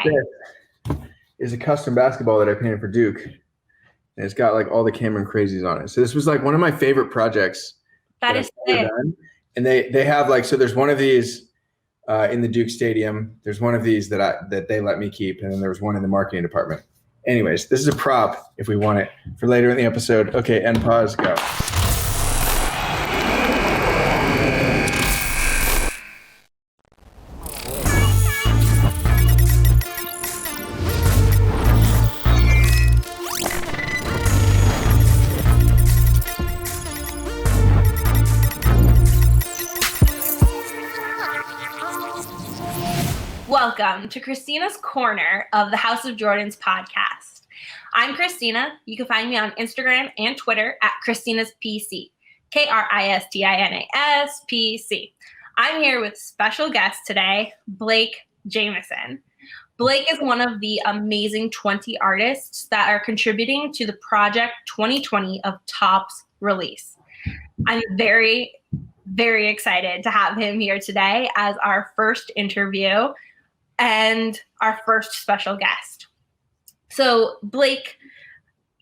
Okay. This is a custom basketball that I painted for Duke. And it's got like all the Cameron crazies on it. So this was like one of my favorite projects That is I've ever sick. done. And they have like, so there's one of these in the Duke Stadium. There's one of these that they let me keep. And then there was one in the marketing department. Anyways, this is a prop if we want it for later in the episode. Okay, end pause, go. Welcome to Kristina's Corner of the House of Jordans podcast. I'm Kristina. You can find me on Instagram and Twitter at Kristina's PC, Kristinas PC. I'm here with special guest today, Blake Jamieson. Blake is one of the amazing 20 artists that are contributing to the Project 2020 of Top's release. I'm very, very excited to have him here today as our first interview and our first special guest. So, Blake,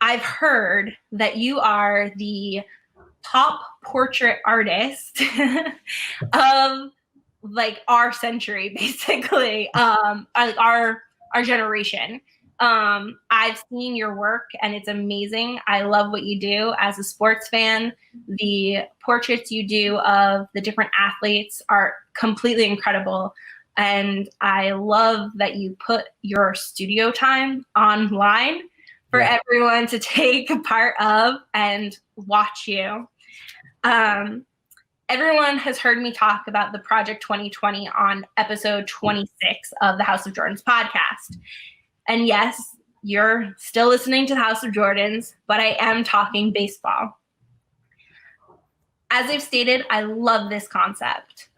I've heard that you are the top portrait artist of like our century, basically, like our generation. I've seen your work and it's amazing. I love what you do as a sports fan. The portraits you do of the different athletes are completely incredible. And I love that you put your studio time online for everyone to take part of and watch you. Everyone has heard me talk about the Project 2020 on episode 26 of the House of Jordans podcast. And yes, you're still listening to the House of Jordans, but I am talking baseball. As I've stated, I love this concept.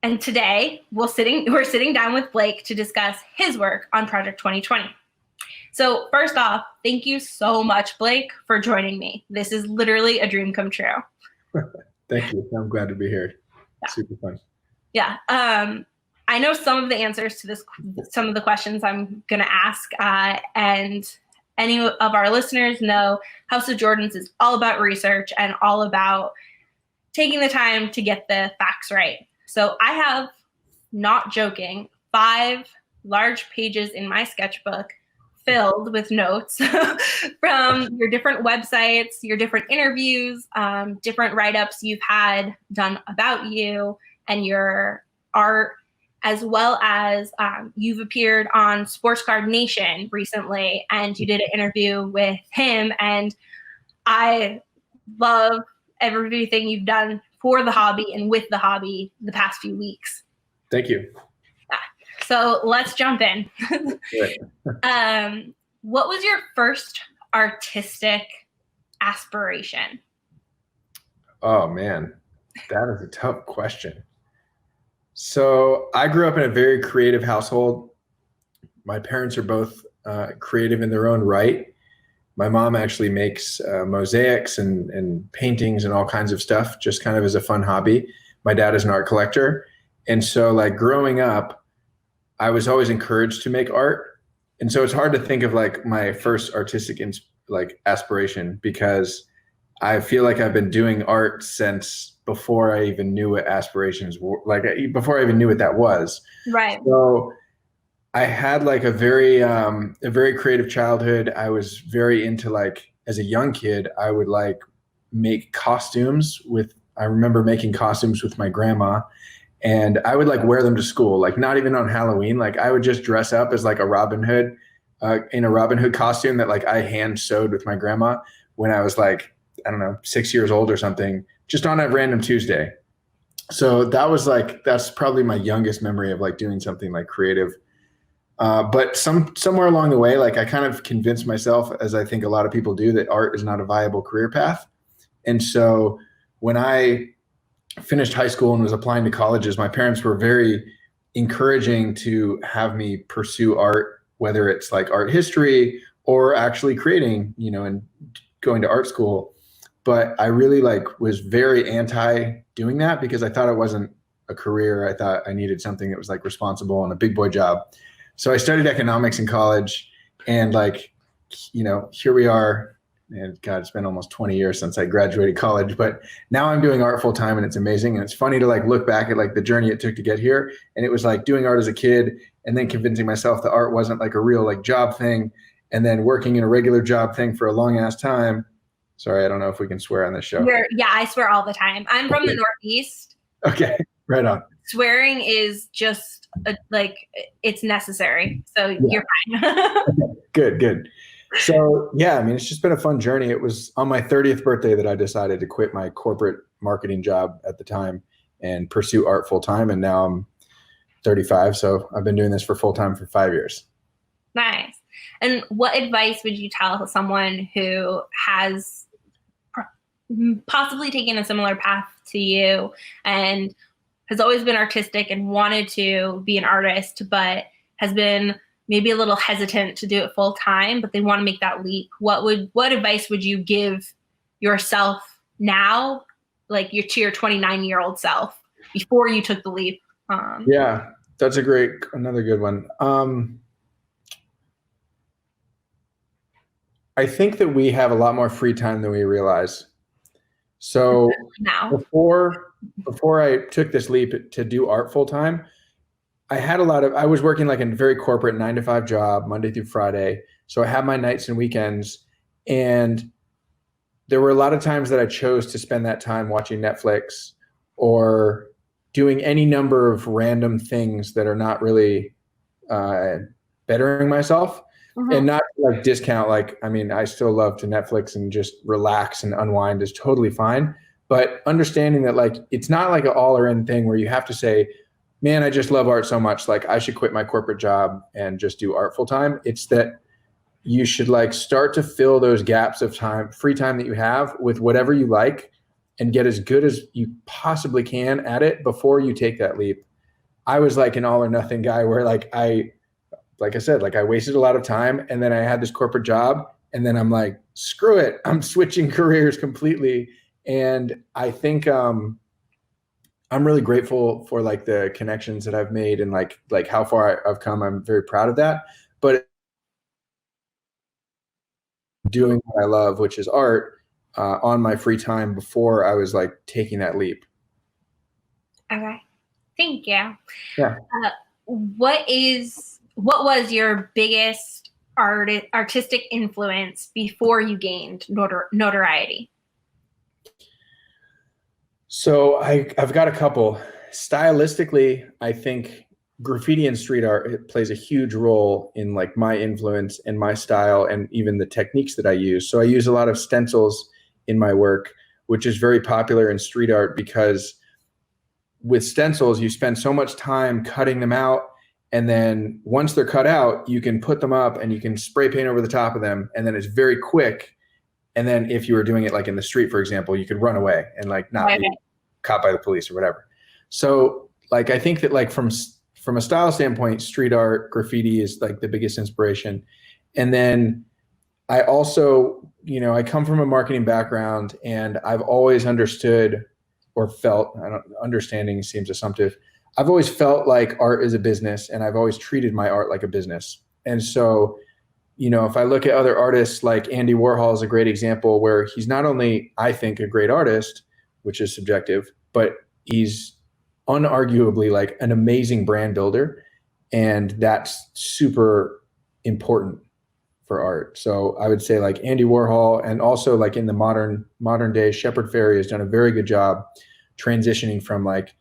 And today we're sitting down with Blake to discuss his work on Project 2020. So first off, thank you so much, Blake, for joining me. This is literally a dream come true. Thank you. I'm glad to be here. Yeah. Super fun. Yeah. I know some of the answers to some of the questions I'm going to ask, and any of our listeners know House of Jordans is all about research and all about taking the time to get the facts right. So I have, not joking, 5 large pages in my sketchbook filled with notes from your different websites, your different interviews, different write-ups you've had done about you and your art, as well as you've appeared on Sports Card Nation recently, and you did an interview with him, and I love everything you've done for the hobby and with the hobby the past few weeks. Thank you. So let's jump in. Right. What was your first artistic aspiration? Oh man, that is a tough question. So I grew up in a very creative household. My parents are both creative in their own right. My mom actually makes mosaics and paintings and all kinds of stuff, just kind of as a fun hobby. My dad is an art collector. And so like growing up, I was always encouraged to make art. And so it's hard to think of like my first artistic aspiration, because I feel like I've been doing art since before I even knew what aspirations were, like before I even knew what that was. Right. So I had like a very creative childhood. I was very into, like, as a young kid, I would like make costumes I remember making costumes with my grandma, and I would like wear them to school, like not even on Halloween. Like I would just dress up as like a Robin Hood in a Robin Hood costume that like I hand sewed with my grandma when I was like, I don't know, 6 years old or something, just on a random Tuesday. So that's probably my youngest memory of like doing something like creative. But somewhere along the way, like I kind of convinced myself, as I think a lot of people do, that art is not a viable career path. And so when I finished high school and was applying to colleges, my parents were very encouraging to have me pursue art, whether it's like art history or actually creating, and going to art school. But I really like was very anti doing that because I thought it wasn't a career. I thought I needed something that was like responsible and a big boy job. So I studied economics in college, and like, here we are. And God, it's been almost 20 years since I graduated college, but now I'm doing art full time, and it's amazing. And it's funny to like look back at like the journey it took to get here. And it was like doing art as a kid and then convincing myself that art wasn't like a real like job thing, and then working in a regular job thing for a long ass time. Sorry, I don't know if we can swear on this show. Yeah, I swear all the time. I'm from the Northeast. Okay, right on. Swearing is just it's necessary. So you're fine. Good. So yeah, I mean, it's just been a fun journey. It was on my 30th birthday that I decided to quit my corporate marketing job at the time and pursue art full time. And now I'm 35. So I've been doing this for full time for 5 years. Nice. And what advice would you tell someone who has possibly taken a similar path to you and has always been artistic and wanted to be an artist, but has been maybe a little hesitant to do it full time, but they want to make that leap? What advice would you give yourself now, like to your 29-year-old self before you took the leap? Yeah, that's another good one. I think that we have a lot more free time than we realize. So now, before I took this leap to do art full time, I was working like a very corporate 9-to-5 job, Monday through Friday. So I had my nights and weekends, and there were a lot of times that I chose to spend that time watching Netflix or doing any number of random things that are not really bettering myself. Mm-hmm. And not like discount, like, I mean, I still love to Netflix and just relax and unwind is totally fine. But understanding that like, it's not like an all or in thing where you have to say, man, I just love art so much, like I should quit my corporate job and just do art full time. It's that you should like start to fill those gaps of time, free time that you have with whatever you like and get as good as you possibly can at it before you take that leap. I was like an all or nothing guy where like I said, like I wasted a lot of time, and then I had this corporate job, and then I'm like, screw it, I'm switching careers completely. And I think I'm really grateful for like the connections that I've made and like how far I've come. I'm very proud of that. But doing what I love, which is art, on my free time before I was like taking that leap. Okay, thank you. Yeah. What was your biggest artistic influence before you gained notoriety? So I've got a couple. Stylistically, I think graffiti and street art plays a huge role in like my influence and my style and even the techniques that I use. So I use a lot of stencils in my work, which is very popular in street art because with stencils, you spend so much time cutting them out. And then once they're cut out, you can put them up and you can spray paint over the top of them. And then it's very quick. And then if you were doing it like in the street, for example, you could run away and like not be caught by the police or whatever. So like, I think that like from a style standpoint, street art, graffiti is like the biggest inspiration. And then I also, I come from a marketing background, and I've always understood or felt, understanding seems assumptive. I've always felt like art is a business, and I've always treated my art like a business. And so, if I look at other artists, like Andy Warhol is a great example where he's not only, I think, a great artist, which is subjective, but he's unarguably like an amazing brand builder. And that's super important for art. So I would say like Andy Warhol, and also like in the modern day, Shepard Fairey has done a very good job transitioning from like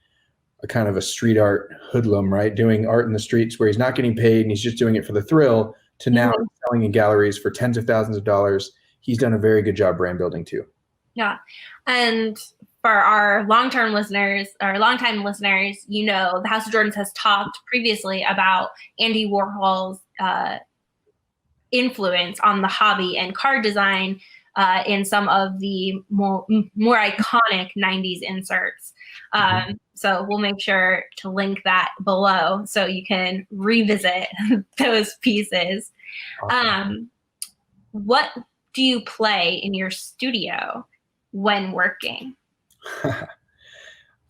a kind of a street art hoodlum, right? Doing art in the streets where he's not getting paid and he's just doing it for the thrill, to now selling in galleries for tens of thousands of dollars. He's done a very good job brand building too. Yeah. And for our longtime listeners, the House of Jordans has talked previously about Andy Warhol's influence on the hobby and card design in some of the more iconic 90s inserts. So we'll make sure to link that below so you can revisit those pieces. Awesome. What do you play in your studio when working?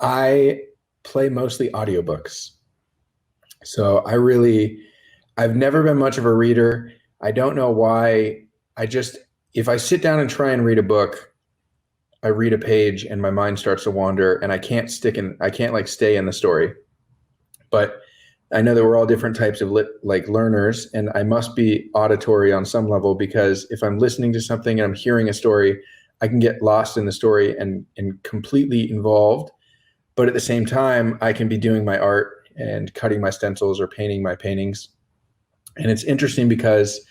I play mostly audiobooks. So I've never been much of a reader. I don't know why. If I sit down and try and read a book, I read a page and my mind starts to wander and I can't like stay in the story. But I know that we're all different types of learners, and I must be auditory on some level, because if I'm listening to something and I'm hearing a story, I can get lost in the story and completely involved. But at the same time, I can be doing my art and cutting my stencils or painting my paintings. And it's interesting because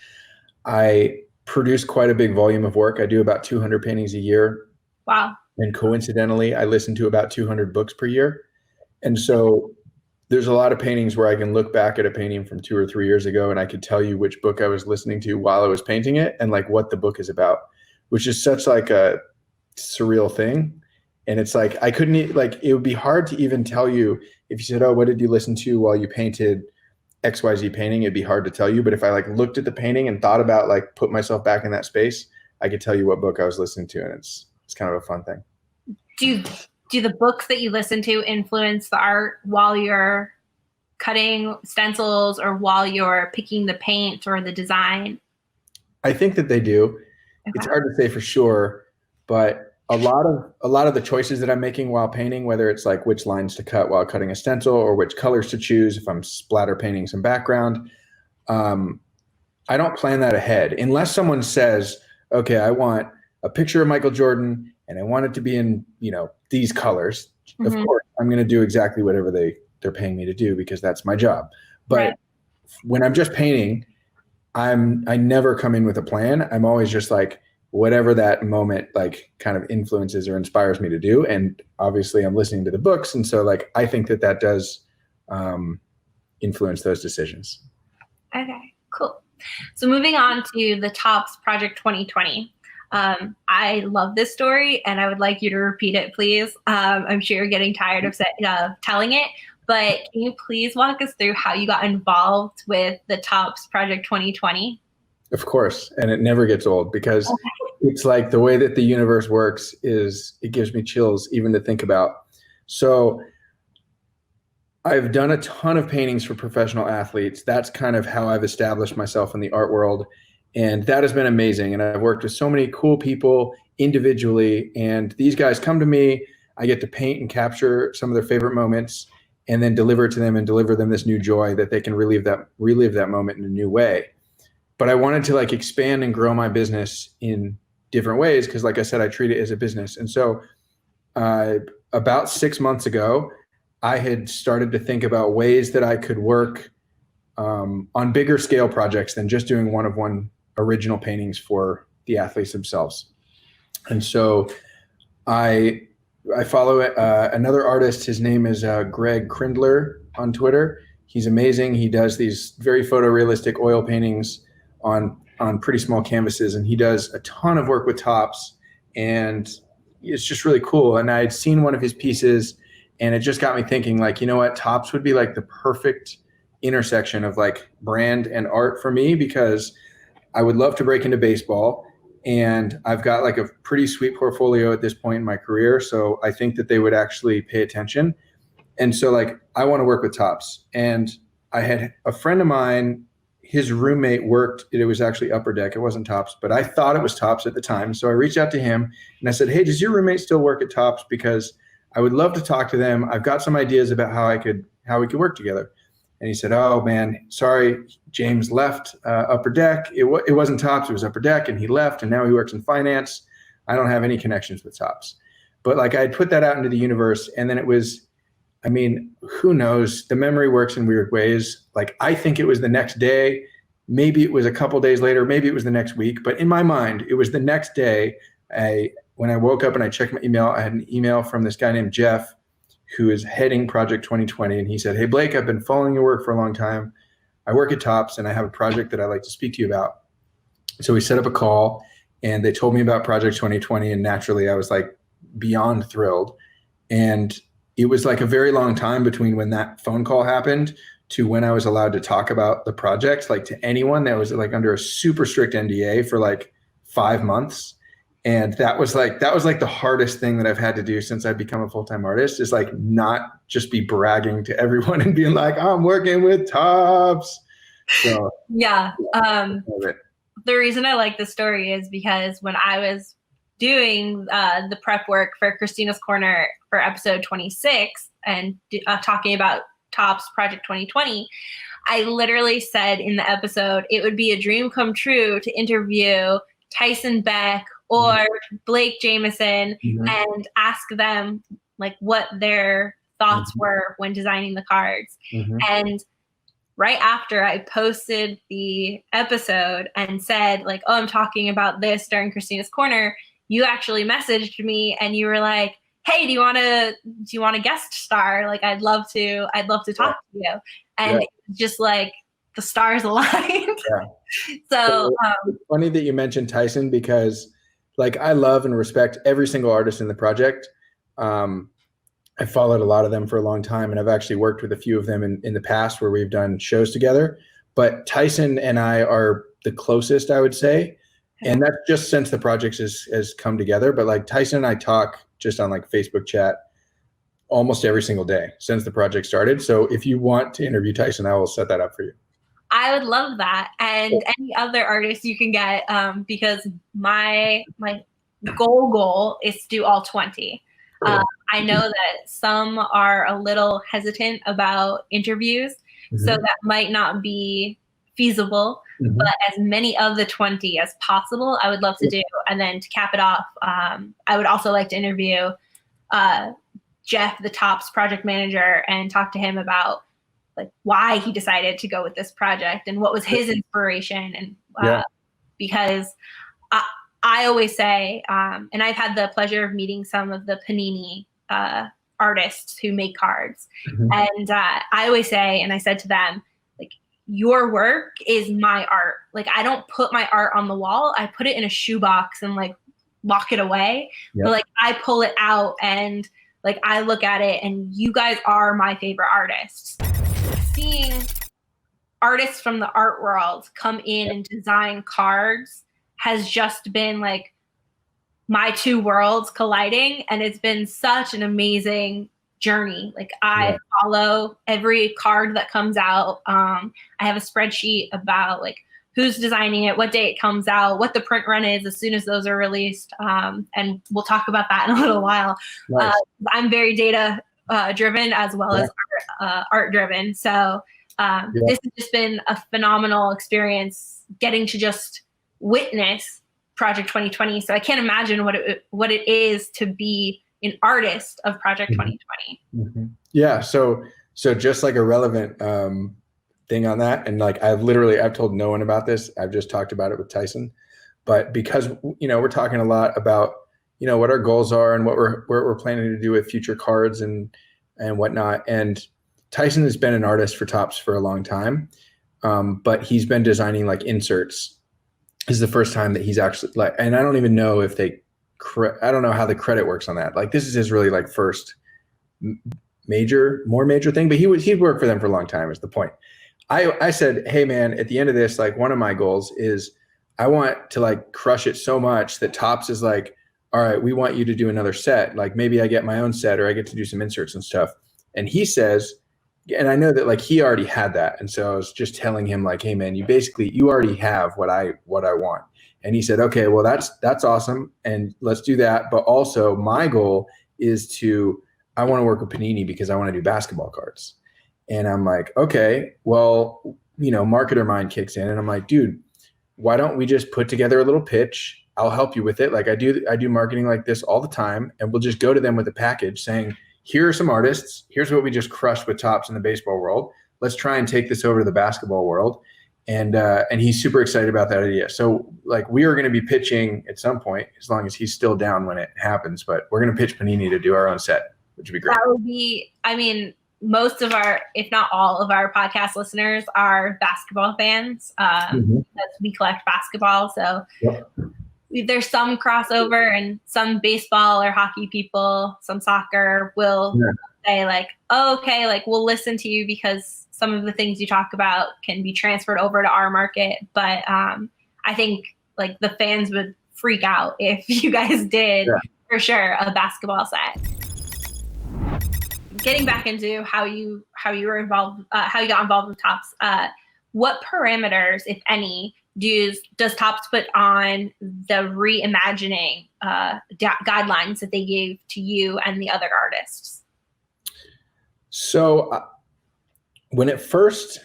I produce quite a big volume of work. I do about 200 paintings a year. Wow. And coincidentally, I listen to about 200 books per year. And so there's a lot of paintings where I can look back at a painting from 2 or 3 years ago and I could tell you which book I was listening to while I was painting it and like what the book is about, which is such like a surreal thing. And it's like, it would be hard to even tell you if you said, oh, what did you listen to while you painted XYZ painting? It'd be hard to tell you. But if I like looked at the painting and thought about like put myself back in that space, I could tell you what book I was listening to. And it's kind of a fun thing. Do the books that you listen to influence the art while you're cutting stencils or while you're picking the paint or the design? I think that they do. Okay. It's hard to say for sure, but a lot of the choices that I'm making while painting, whether it's like which lines to cut while cutting a stencil or which colors to choose if I'm splatter painting some background, I don't plan that ahead unless someone says, okay, I want a picture of Michael Jordan and I want it to be in, these colors. Mm-hmm. Of course, I'm going to do exactly whatever they're paying me to do because that's my job. But right. When I'm just painting, I never come in with a plan. I'm always just like, whatever that moment like kind of influences or inspires me to do. And obviously I'm listening to the books. And so like, I think that does influence those decisions. Okay, cool. So moving on to the Topps Project 2020. I love this story and I would like you to repeat it, please. I'm sure you're getting tired of telling it, but can you please walk us through how you got involved with the Topps Project 2020? Of course. And it never gets old because it's like the way that the universe works it gives me chills even to think about. So I've done a ton of paintings for professional athletes. That's kind of how I've established myself in the art world. And that has been amazing. And I've worked with so many cool people individually. And these guys come to me. I get to paint and capture some of their favorite moments and then deliver it to them and deliver them this new joy that they can relive that moment in a new way. But I wanted to like expand and grow my business in different ways because, like I said, I treat it as a business. And so about 6 months ago, I had started to think about ways that I could work on bigger scale projects than just doing one-of-one original paintings for the athletes themselves. And so I follow another artist. His name is Greg Krindler on Twitter. He's amazing. He does these very photorealistic oil paintings on pretty small canvases, and he does a ton of work with Topps, and it's just really cool. And I had seen one of his pieces, and it just got me thinking, like, you know what, Topps would be like the perfect intersection of like brand and art for me, because I would love to break into baseball, and I've got like a pretty sweet portfolio at this point in my career, so I think that they would actually pay attention. And so like I want to work with Topps, and I had a friend of mine, his roommate worked, it was actually Upper Deck. It wasn't Topps, but I thought it was Topps at the time. So I reached out to him and I said, hey, does your roommate still work at Topps? Because I would love to talk to them. I've got some ideas about how we could work together. And he said, oh man, sorry, James left Upper Deck. It wasn't Topps, it was Upper Deck, and he left, and now he works in finance. I don't have any connections with Topps. But like I had put that out into the universe, and then it was, I mean, who knows? The memory works in weird ways. Like I think it was the next day, maybe it was a couple days later, maybe it was the next week, but in my mind, it was the next day. When I woke up and I checked my email, I had an email from this guy named Jeff, who is heading Project 2020. And he said, hey, Blake, I've been following your work for a long time. I work at Topps and I have a project that I'd like to speak to you about. So we set up a call and they told me about Project 2020. And naturally I was like beyond thrilled. And it was like a very long time between when that phone call happened to when I was allowed to talk about the project, like to anyone. That was like under a super strict NDA for like 5 months. And that was like the hardest thing that I've had to do since I've become a full-time artist, is like not just be bragging to everyone and being like, I'm working with Tops. So Yeah. The reason I like this story is because when I was doing the prep work for Kristina's Corner for episode 26 and talking about Tops Project 2020, I literally said in the episode, it would be a dream come true to interview Tyson Beck or Blake Jamieson and ask them like what their thoughts were when designing the cards. And right after I posted the episode and said like, oh, I'm talking about this during Kristina's Corner, you actually messaged me and you were like, hey, do you want to guest star? Like, I'd love to talk to you. And just like the stars aligned. So it's funny that you mentioned Tyson, because like I love and respect every single artist in the project. I followed a lot of them for a long time, and I've actually worked with a few of them in the past where we've done shows together. But Tyson and I are the closest, I would say. And that's just since the project has come together. But like Tyson and I talk just on like Facebook chat almost every single day since the project started. So if you want to interview Tyson, I will set that up for you. I would love that. And any other artists you can get, because my goal is to do all 20. I know that some are a little hesitant about interviews, so that might not be feasible, but as many of the 20 as possible, I would love to do. And then to cap it off, I would also like to interview Jeff, the Tops project manager, and talk to him about like why he decided to go with this project and what was his inspiration. And because I always say, and I've had the pleasure of meeting some of the Panini artists who make cards. And I always say, and I said to them, like, your work is my art. Like, I don't put my art on the wall. I put it in a shoebox and like lock it away. But like I pull it out and like I look at it, and you guys are my favorite artists. Seeing artists from the art world come in and design cards has just been like my two worlds colliding, and it's been such an amazing journey. Like I follow every card that comes out. I have a spreadsheet about like who's designing it, what day it comes out, what the print run is as soon as those are released. And we'll talk about that in a little while. Nice. I'm very data driven as well as art driven. So this has just been a phenomenal experience getting to just witness Project 2020. So I can't imagine what it is to be an artist of Project 2020. Yeah. So just like a relevant thing on that, and like I've told no one about this. I've just talked about it with Tyson, but because we're talking a lot about what our goals are and what we're planning to do with future cards and whatnot. And Tyson has been an artist for Tops for a long time, but he's been designing like inserts. This is the first time that he's actually like, and I don't even know if I don't know how the credit works on that. Like this is his really like first more major thing, but he'd worked for them for a long time is the point. I said, hey man, at the end of this, like one of my goals is I want to like crush it so much that Tops is like, all right, we want you to do another set. Like maybe I get my own set or I get to do some inserts and stuff. And he says, and I know that like he already had that. And so I was just telling him like, hey man, you already have what I want. And he said, okay, well that's awesome. And let's do that. But also my goal is I want to work with Panini because I want to do basketball cards. And I'm like, okay, well, marketer mind kicks in and I'm like, dude, why don't we just put together a little pitch? I'll help you with it. Like I do marketing like this all the time. And we'll just go to them with a package saying, here are some artists. Here's what we just crushed with Tops in the baseball world. Let's try and take this over to the basketball world. And he's super excited about that idea. So like we are going to be pitching at some point, as long as he's still down when it happens, but we're going to pitch Panini to do our own set, which would be great. That would be, most of our, if not all of our podcast listeners are basketball fans. Because we collect basketball. So there's some crossover, and some baseball or hockey people, some soccer will say like, oh, okay, like we'll listen to you because some of the things you talk about can be transferred over to our market. But I think like the fans would freak out if you guys did, for sure, a basketball set. Getting back into how you were involved, how you got involved with Topps, what parameters, if any, does Topps put on the reimagining guidelines that they gave to you and the other artists? So when it first,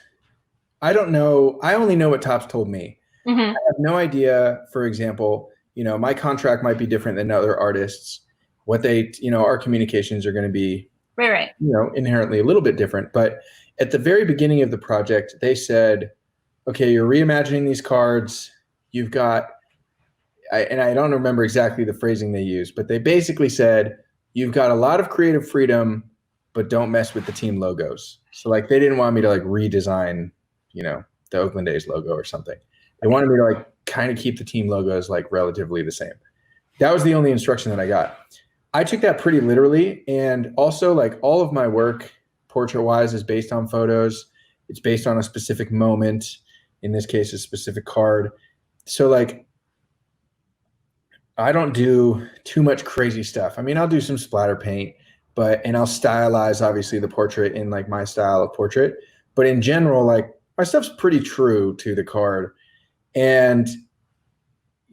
I don't know, I only know what Topps told me. I have no idea, for example, my contract might be different than other artists. What they, our communications are going to be, right. Inherently a little bit different. But at the very beginning of the project, they said, okay, you're reimagining these cards. You've got, and I don't remember exactly the phrasing they used, but they basically said, you've got a lot of creative freedom, but don't mess with the team logos. So like, they didn't want me to like redesign, the Oakland A's logo or something. They wanted me to like kind of keep the team logos like relatively the same. That was the only instruction that I got. I took that pretty literally. And also like all of my work portrait wise is based on photos. It's based on a specific moment. In this case, a specific card. So like, I don't do too much crazy stuff. I mean, I'll do some splatter paint, and I'll stylize obviously the portrait in like my style of portrait. But in general, like my stuff's pretty true to the card. And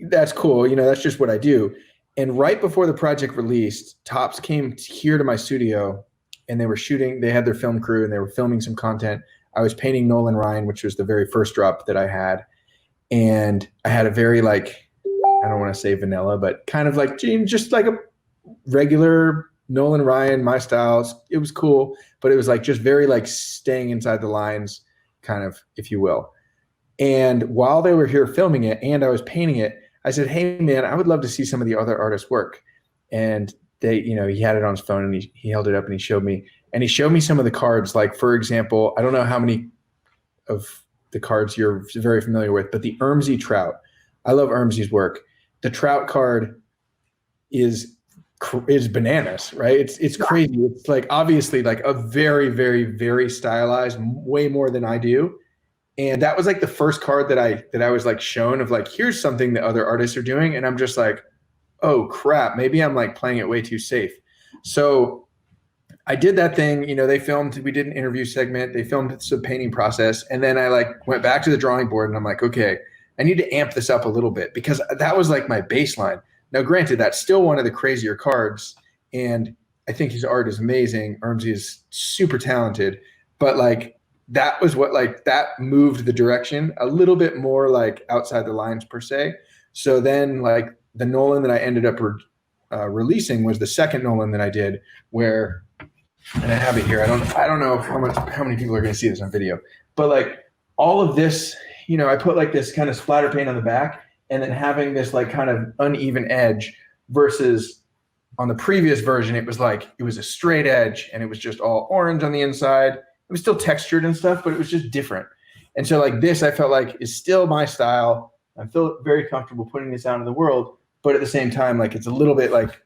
that's cool. That's just what I do. And right before the project released, Topps came here to my studio and they had their film crew and they were filming some content. I was painting Nolan Ryan, which was the very first drop that I had. And I had a very like, I don't want to say vanilla, but kind of like just like a regular Nolan Ryan, my styles. It was cool, but it was like just very like staying inside the lines kind of, if you will. And while they were here filming it and I was painting it, I said, hey man, I would love to see some of the other artists' work. And he had it on his phone and he held it up and he showed me some of the cards. Like, for example, I don't know how many of the cards you're very familiar with, but the Ermsey Trout. I love Ermsey's work. The Trout card is bananas, right? It's crazy. It's like obviously like a very, very, very stylized, way more than I do. And that was like the first card that I was like shown of like, here's something that other artists are doing. And I'm just like, oh crap, maybe I'm like playing it way too safe. So I did that thing, we did an interview segment, they filmed some painting process. And then I like went back to the drawing board and I'm like, okay, I need to amp this up a little bit because that was like my baseline. Now, granted, that's still one of the crazier cards. And I think his art is amazing. Ermsey is super talented, but like, that was what like that moved the direction a little bit more like outside the lines per se. So then like the Nolan that I ended up releasing was the second Nolan that I did where, and I have it here. I don't know how many people are going to see this on video, but like all of this, I put like this kind of splatter paint on the back and then having this like kind of uneven edge versus on the previous version, it was a straight edge and it was just all orange on the inside. It was still textured and stuff, but it was just different. And so like this, I felt like is still my style. I feel very comfortable putting this out in the world, but at the same time, like it's a little bit like,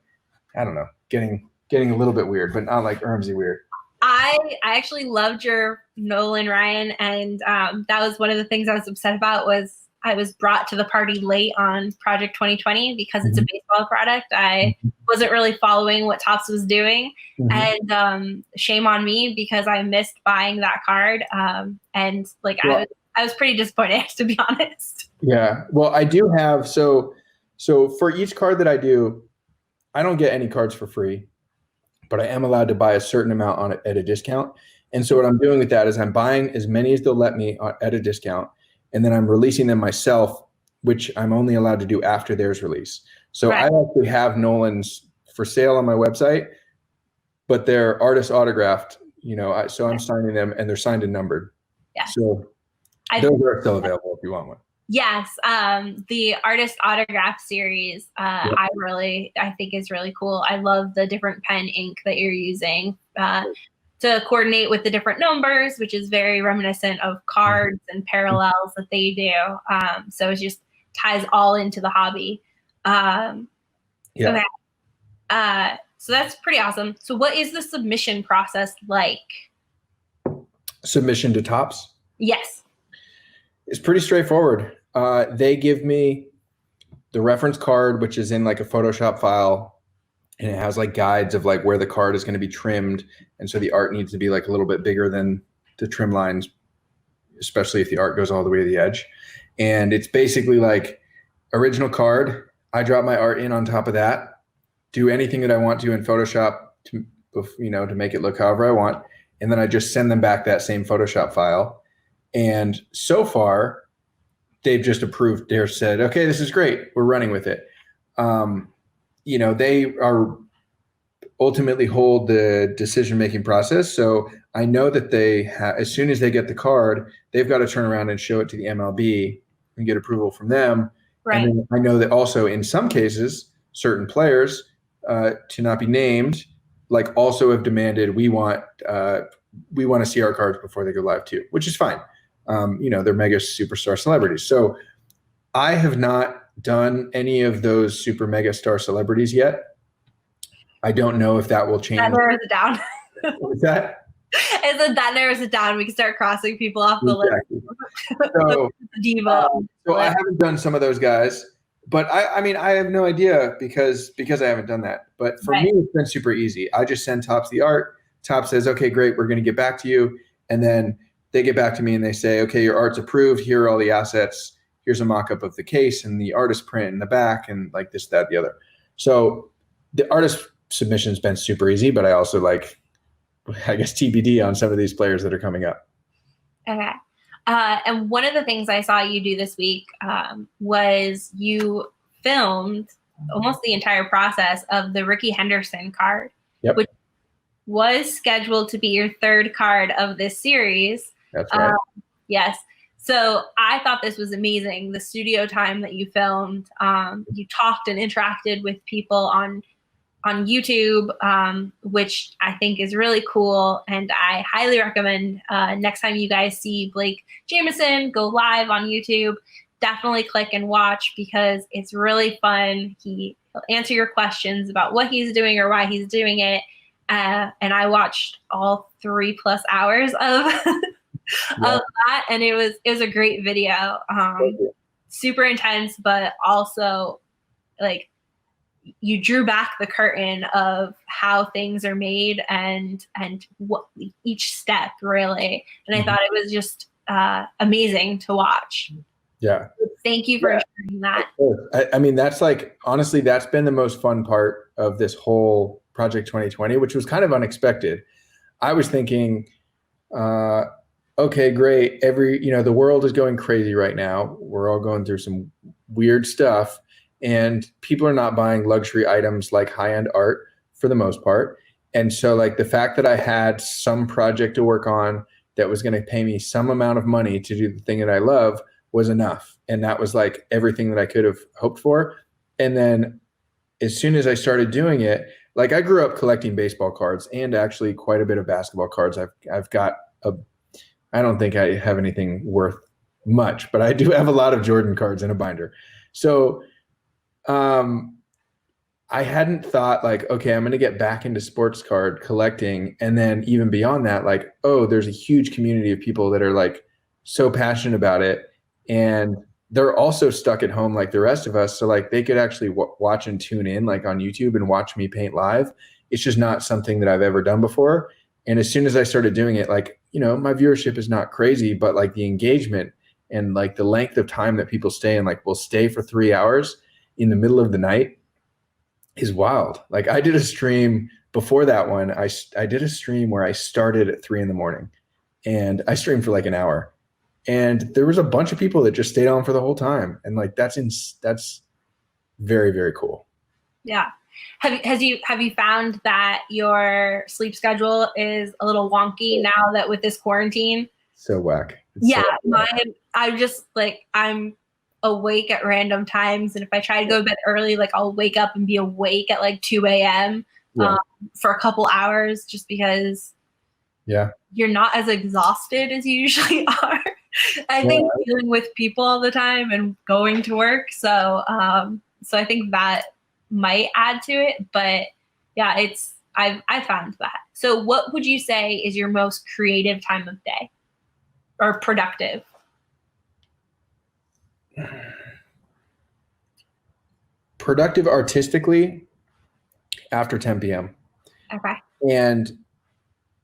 I don't know, getting a little bit weird, but not like Ermsey weird. I actually loved your Nolan Ryan, and that was one of the things I was upset about was I was brought to the party late on Project 2020 because it's a baseball product. I wasn't really following what Topps was doing. And shame on me because I missed buying that card. And like, I was pretty disappointed, to be honest. Yeah. Well, I do have, so for each card that I do, I don't get any cards for free, but I am allowed to buy a certain amount on it at a discount. And so what I'm doing with that is I'm buying as many as they'll let me at a discount. And then I'm releasing them myself, which I'm only allowed to do after theirs release. So I actually have Nolan's for sale on my website, but they're artist autographed, so I'm signing them and they're signed and numbered. Yeah. So those are still available if you want one. Yes. The artist autograph series, I think is really cool. I love the different pen ink that you're using to coordinate with the different numbers, which is very reminiscent of cards and parallels that they do. So it just ties all into the hobby. Okay. So that's pretty awesome. So what is the submission process like? Submission to Topps? Yes. It's pretty straightforward. They give me the reference card, which is in like a Photoshop file, and it has like guides of like where the card is going to be trimmed. And so the art needs to be like a little bit bigger than the trim lines, especially if the art goes all the way to the edge. And it's basically like original card. I drop my art in on top of that, do anything that I want to in Photoshop to, to make it look however I want. And then I just send them back that same Photoshop file. And so far, they've just approved. They've said, okay, this is great. We're running with it. They are ultimately hold the decision-making process. So I know that they as soon as they get the card, they've got to turn around and show it to the MLB and get approval from them. Right. And then I know that also in some cases, certain players, to not be named, like also have demanded we want to see our cards before they go live too, which is fine. They're mega superstar celebrities. So I have not done any of those super mega star celebrities yet. I don't know if that will change. That narrows it down. What's that? That narrows it down. We can start crossing people off the list. So, Diva. I haven't done some of those guys, but I have no idea because I haven't done that. But for me, it's been super easy. I just send Topps the art. Top says, okay, great, we're going to get back to you. And then they get back to me and they say, okay, your art's approved. Here are all the assets. Here's a mock-up of the case and the artist print in the back and like this, that, the other. So the artist submission's been super easy, but I also I guess TBD on some of these players that are coming up. Okay. And one of the things I saw you do this week was you filmed almost the entire process of the Ricky Henderson card, which was scheduled to be your third card of this series. That's right. Yes. So I thought this was amazing. The studio time that you filmed, you talked and interacted with people on YouTube, which I think is really cool. And I highly recommend next time you guys see Blake Jamieson go live on YouTube, definitely click and watch because it's really fun. He'll answer your questions about what he's doing or why he's doing it. And I watched all 3+ hours of that, and it was a great video. Super intense, but also like you drew back the curtain of how things are made and what each step really. And I thought it was just amazing to watch. Yeah. Thank you for sharing that. I mean, that's like, honestly, that's been the most fun part of this whole Project 2020, which was kind of unexpected. I was thinking, okay, great. The world is going crazy right now. We're all going through some weird stuff and people are not buying luxury items like high-end art for the most part. And so like the fact that I had some project to work on that was going to pay me some amount of money to do the thing that I love was enough. And that was like everything that I could have hoped for. And then as soon as I started doing it, like I grew up collecting baseball cards and actually quite a bit of basketball cards. I've got I don't think I have anything worth much, but I do have a lot of Jordan cards in a binder. So I hadn't thought like, okay, I'm going to get back into sports card collecting. And then even beyond that, like, oh, there's a huge community of people that are like so passionate about it. And they're also stuck at home like the rest of us. So like they could actually watch and tune in like on YouTube and watch me paint live. It's just not something that I've ever done before. And as soon as I started doing it, like, my viewership is not crazy, but like the engagement and like the length of time that people stay and like will stay for 3 hours in the middle of the night is wild. Like I did a stream before that one. I did a stream where I started at 3 a.m. and I streamed for like an hour. And there was a bunch of people that just stayed on for the whole time. And like, that's very, very cool. Yeah. Have you found that your sleep schedule is a little wonky now that with this quarantine? So whack. Mine, I'm awake at random times. And if I try to go to bed early, like I'll wake up and be awake at like 2 a.m. For a couple hours just because you're not as exhausted as you usually are. I think dealing with people all the time and going to work. So I think that might add to it, but yeah, I found that. So what would you say is your most creative time of day or productive? productive artistically after 10 p.m. Okay. And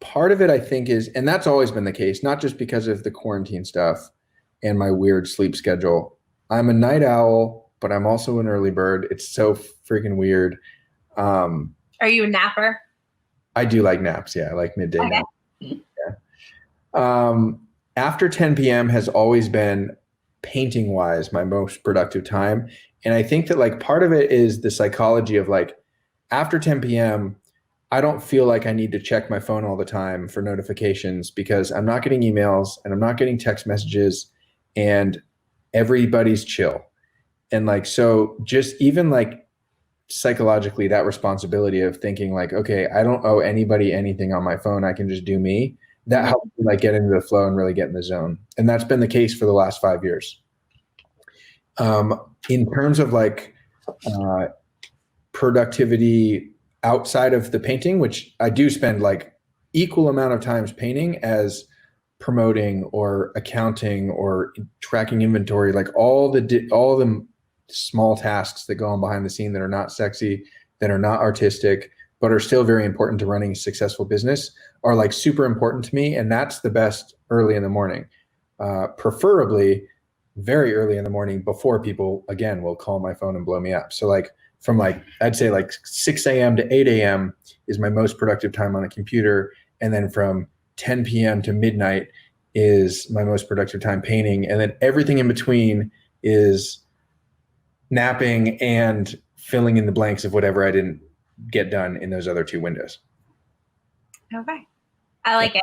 part of it, I think, is, and that's always been the case, not just because of the quarantine stuff and my weird sleep schedule. I'm a night owl, but I'm also an early bird. It's so freaking weird. Are you a napper? I do like naps. Yeah, I like midday Okay. naps. Yeah. After 10 p.m. has always been, painting wise, my most productive time. And I think that like part of it is the psychology of like after 10 p.m., I don't feel like I need to check my phone all the time for notifications because I'm not getting emails and I'm not getting text messages and everybody's chill. And like, so just even like psychologically that responsibility of thinking like, okay, I don't owe anybody anything on my phone. I can just do me. That helps me like get into the flow and really get in the zone. And that's been the case for the last 5 years. In terms of like productivity outside of the painting, which I do spend like equal amount of times painting as promoting or accounting or tracking inventory, like all the small tasks that go on behind the scene that are not sexy, that are not artistic, but are still very important to running a successful business are like super important to me. And that's the best early in the morning, preferably very early in the morning before people, again, will call my phone and blow me up. So like from like, I'd say like 6 a.m. to 8 a.m. is my most productive time on the computer. And then from 10 p.m. to midnight is my most productive time painting. And then everything in between is napping and filling in the blanks of whatever I didn't get done in those other 2 windows. Okay. I like it.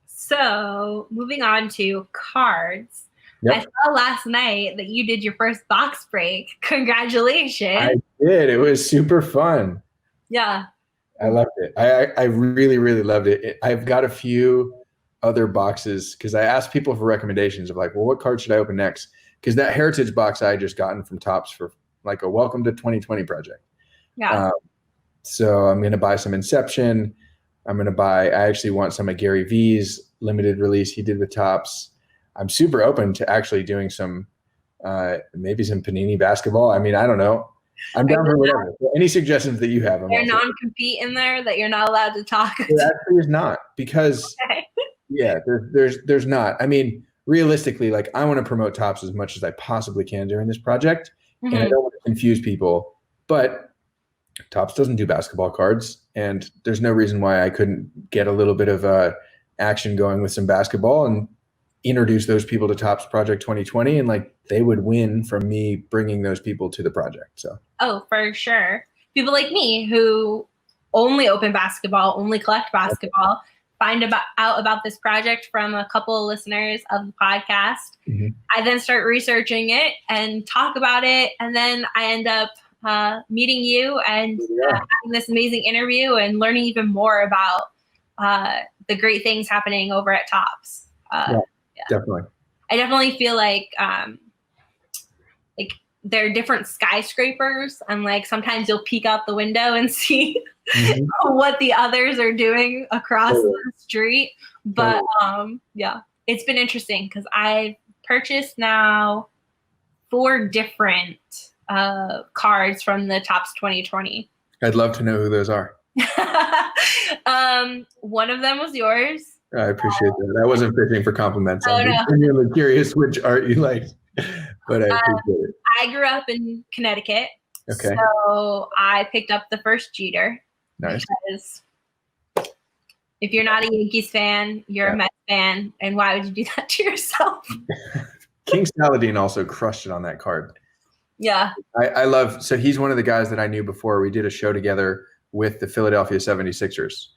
So moving on to cards. Yep. I saw last night that you did your first box break. Congratulations. I did. It was super fun. Yeah. I loved it. I really, really loved it. I've got a few other boxes because I asked people for recommendations of like, well, what card should I open next? Because that Heritage box I had just gotten from Topps for like a Welcome to 2020 project. Yeah. So I'm going to buy some Inception. I actually want some of Gary V's limited release he did with Topps. I'm super open to actually doing some, maybe some Panini basketball. I mean, I don't know. I'm down for whatever. Any suggestions that you have? There's non-compete in there that you're not allowed to talk. There actually is not because, yeah, there's not. I mean, realistically, like I want to promote Topps as much as I possibly can during this project, and I don't want to confuse people. But Topps doesn't do basketball cards, and there's no reason why I couldn't get a little bit of action going with some basketball and introduce those people to Topps Project 2020, and like they would win from me bringing those people to the project. So for sure, people like me who only open basketball, only collect basketball, find out about this project from a couple of listeners of the podcast. I then start researching it and talk about it, and then I end up meeting you and having this amazing interview and learning even more about the great things happening over at Topps. Definitely. I definitely feel like there are different skyscrapers, and like sometimes you'll peek out the window and see what the others are doing across the street. But it's been interesting because I've purchased now 4 different cards from the Topps 2020. I'd love to know who those are. One of them was yours. I appreciate that. I wasn't fishing for compliments. I'm no. genuinely curious which art you liked, but I appreciate it. I grew up in Connecticut. Okay. So I picked up the first Jeter. Nice. Because if you're not a Yankees fan, you're a Mets fan, and why would you do that to yourself? King Saladin also crushed it on that card. Yeah. I love, so he's one of the guys that I knew before. We did a show together with the Philadelphia 76ers.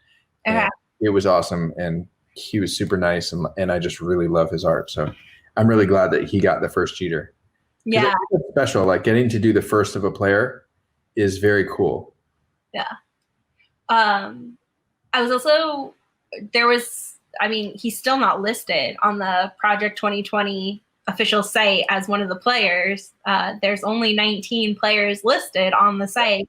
Okay. It was awesome, and he was super nice, and I just really love his art. So I'm really glad that he got the first Jeter. Yeah. It's special. Like getting to do the first of a player is very cool. Yeah. I was also, he's still not listed on the Project 2020 official site as one of the players. There's only 19 players listed on the site.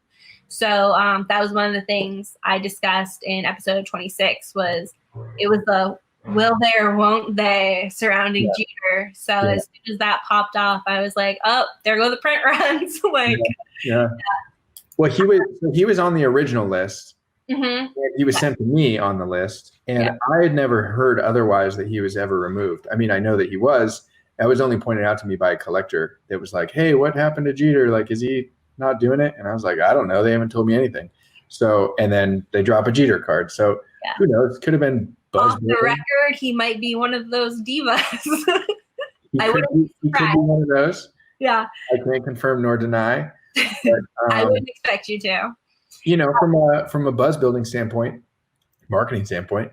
So that was one of the things I discussed in episode 26 was it was the will they or won't they surrounding Yeah. Jeter. So Yeah. as soon as that popped off, I was like, oh, there go the print runs. Like, Yeah. Well, he was on the original list. mhm. And he was sent to me on the list, and Yeah. I had never heard otherwise that he was ever removed. I mean, I know that he was. That was only pointed out to me by a collector that was like, "Hey, what happened to Jeter? Like, is he not doing it?" And I was like, "I don't know. They haven't told me anything." So, and then they drop a Jeter card. So, Yeah. who knows? Could have been Buzz. Off the record, he might be one of those divas. He could be one of those. Yeah. I can't confirm nor deny. But, I wouldn't expect you to. You know, from a buzz building standpoint, marketing standpoint,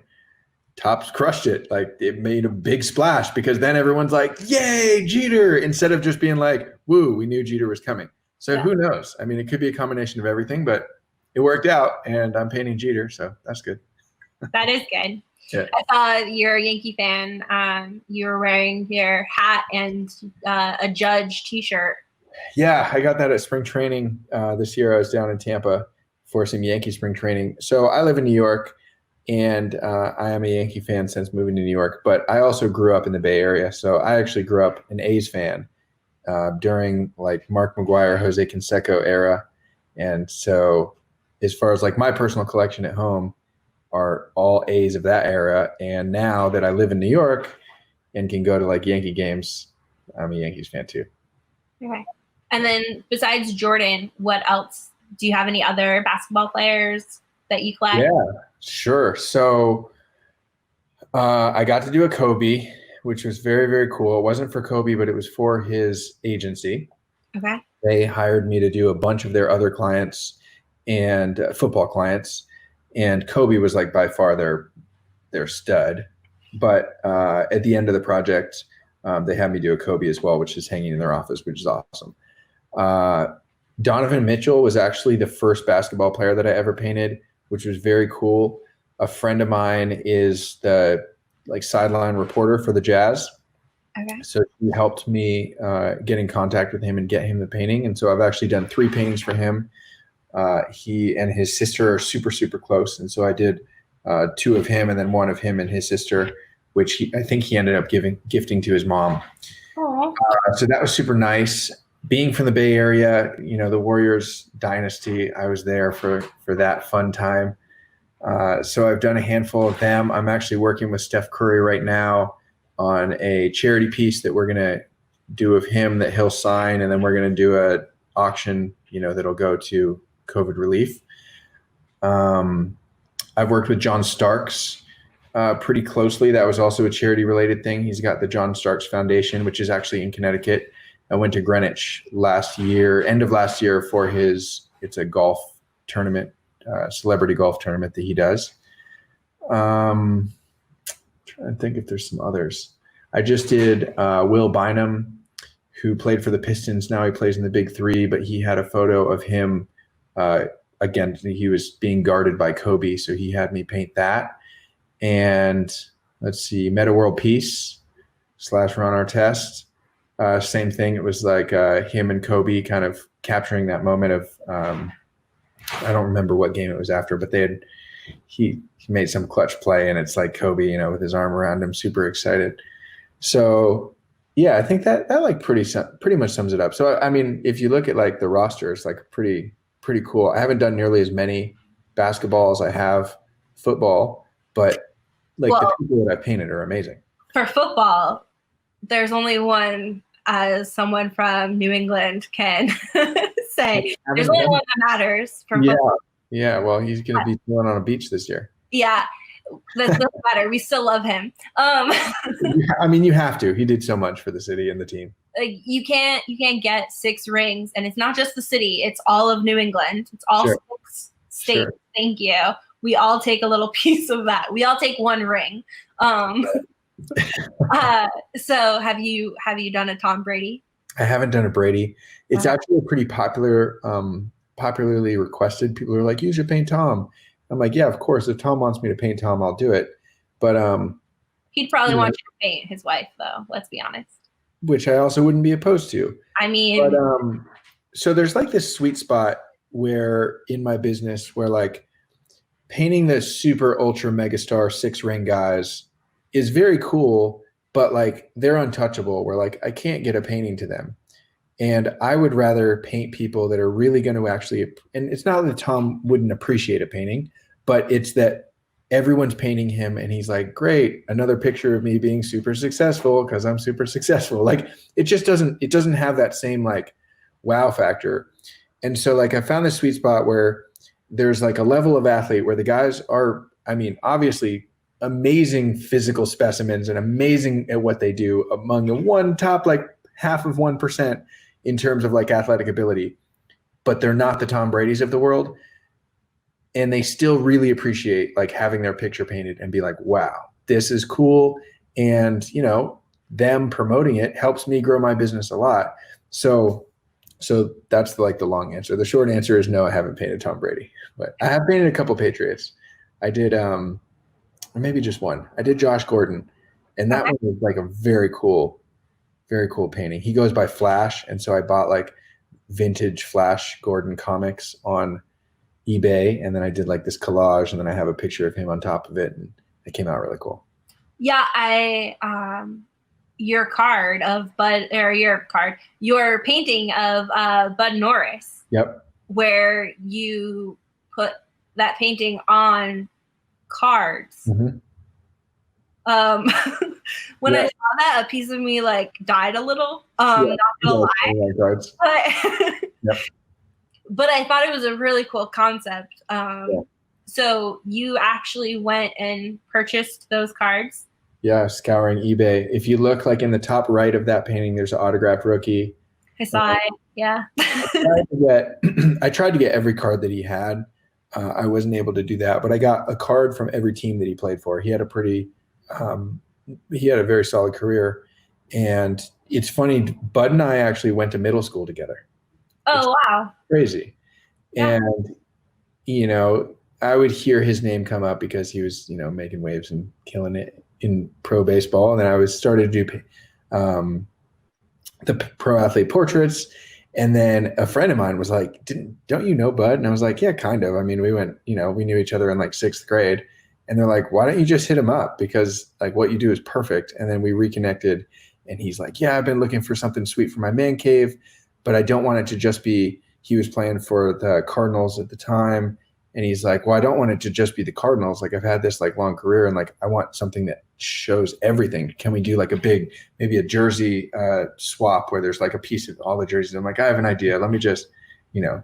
Topps crushed it. Like, it made a big splash because then everyone's like, "Yay, Jeter!" Instead of just being like, "Woo, we knew Jeter was coming." So who knows? I mean, it could be a combination of everything, but it worked out, and I'm painting Jeter, so that's good. That is good. Yeah. I saw you're a Yankee fan. You were wearing your hat and a Judge T-shirt. Yeah, I got that at spring training this year. I was down in Tampa for some Yankee spring training. So I live in New York, and I am a Yankee fan since moving to New York. But I also grew up in the Bay Area, so I actually grew up an A's fan during like Mark McGwire, Jose Canseco era. And so, as far as like my personal collection at home, are all A's of that era. And now that I live in New York and can go to like Yankee games, I'm a Yankees fan too. Okay. And then besides Jordan, what else? Do you have any other basketball players that you collect? Yeah, sure. So I got to do a Kobe, which was very, very cool. It wasn't for Kobe, but it was for his agency. Okay. They hired me to do a bunch of their other clients and football clients. And Kobe was like by far their stud. But at the end of the project, they had me do a Kobe as well, which is hanging in their office, which is awesome. Donovan Mitchell was actually the first basketball player that I ever painted, which was very cool. A friend of mine is the like sideline reporter for the Jazz. Okay. So he helped me get in contact with him and get him the painting. And so I've actually done 3 paintings for him. He and his sister are super, super close. And so I did 2 of him and then 1 of him and his sister, which I think he ended up gifting to his mom. So that was super nice. Being from the Bay Area, you know, the Warriors dynasty, I was there for that fun time. So I've done a handful of them. I'm actually working with Steph Curry right now on a charity piece that we're going to do of him that he'll sign. And then we're going to do a auction, you know, that'll go to COVID relief. I've worked with John Starks pretty closely. That was also a charity related thing. He's got the John Starks Foundation, which is actually in Connecticut. I went to Greenwich end of last year for it's a golf tournament, celebrity golf tournament that he does. Trying to think if there's some others. I just did Will Bynum, who played for the Pistons. Now he plays in the Big Three, but he had a photo of him. Again, he was being guarded by Kobe, so he had me paint that. And let's see, Meta World Peace / Ron Artest. Same thing. It was like him and Kobe kind of capturing that moment of I don't remember what game it was after, but he made some clutch play, and it's like Kobe, you know, with his arm around him, super excited. So yeah, I think that like pretty much sums it up. So I mean, if you look at like the roster, it's like pretty cool. I haven't done nearly as many basketball as I have football, but like the people that I painted are amazing. For football, there's only one, as someone from New England can say. There's only one that matters for football. Yeah, well, he's going to be chilling on a beach this year. Yeah, that doesn't matter. We still love him. I mean, you have to. He did so much for the city and the team. Like, you can't get 6 rings, and it's not just the city. It's all of New England. It's all 6 states. Sure. Thank you. We all take a little piece of that. We all take 1 ring. So have you done a Tom Brady? I haven't done a Brady. It's actually a pretty popularly requested. People are like, you should paint Tom. I'm like, yeah, of course. If Tom wants me to paint Tom, I'll do it. But he'd probably want you to paint his wife, though. Let's be honest. Which I also wouldn't be opposed to. I mean, but so there's like this sweet spot where in my business where like painting the super ultra megastar 6 ring guys is very cool, but like they're untouchable. Where like I can't get a painting to them. And I would rather paint people that are really going to actually, and it's not that Tom wouldn't appreciate a painting, but it's that everyone's painting him and he's like, great, another picture of me being super successful because I'm super successful. Like it doesn't have that same like wow factor. And so like I found this sweet spot where there's like a level of athlete where the guys are, I mean, obviously amazing physical specimens and amazing at what they do among the one top like half of 1% in terms of like athletic ability, but they're not the Tom Brady's of the world. And they still really appreciate like having their picture painted and be like, wow, this is cool. And, you know, them promoting it helps me grow my business a lot. So that's like the long answer. The short answer is no, I haven't painted Tom Brady, but I have painted a couple Patriots. I did, or maybe just one. I did Josh Gordon, and that one was like a very cool painting. He goes by Flash, and so I bought like vintage Flash Gordon comics on eBay, and then I did like this collage, and then I have a picture of him on top of it, and it came out really cool. Yeah, your painting of Bud Norris. Yep. Where you put that painting on cards. Mm-hmm. When I saw that, a piece of me like died a little. Not gonna lie. But, but I thought it was a really cool concept. So you actually went and purchased those cards? Yeah, scouring eBay. If you look like in the top right of that painting, there's an autographed rookie. I saw it. Yeah. I tried to get every card that he had. I wasn't able to do that, but I got a card from every team that he played for. He had a very solid career. And it's funny, Bud and I actually went to middle school together. Oh, wow. Crazy. Yeah. And, you know, I would hear his name come up because he was, you know, making waves and killing it in pro baseball. And then I started to do the pro athlete portraits. And then a friend of mine was like, don't you know Bud? And I was like, yeah, kind of. I mean, we knew each other in like 6th grade. And they're like, why don't you just hit him up? Because like what you do is perfect. And then we reconnected and he's like, yeah, I've been looking for something sweet for my man cave, but I don't want it to just be, he was playing for the Cardinals at the time. And he's like, well, I don't want it to just be the Cardinals. Like I've had this like long career and like, I want something that shows everything. Can we do like maybe a jersey swap where there's like a piece of all the jerseys? I'm like, I have an idea. Let me just,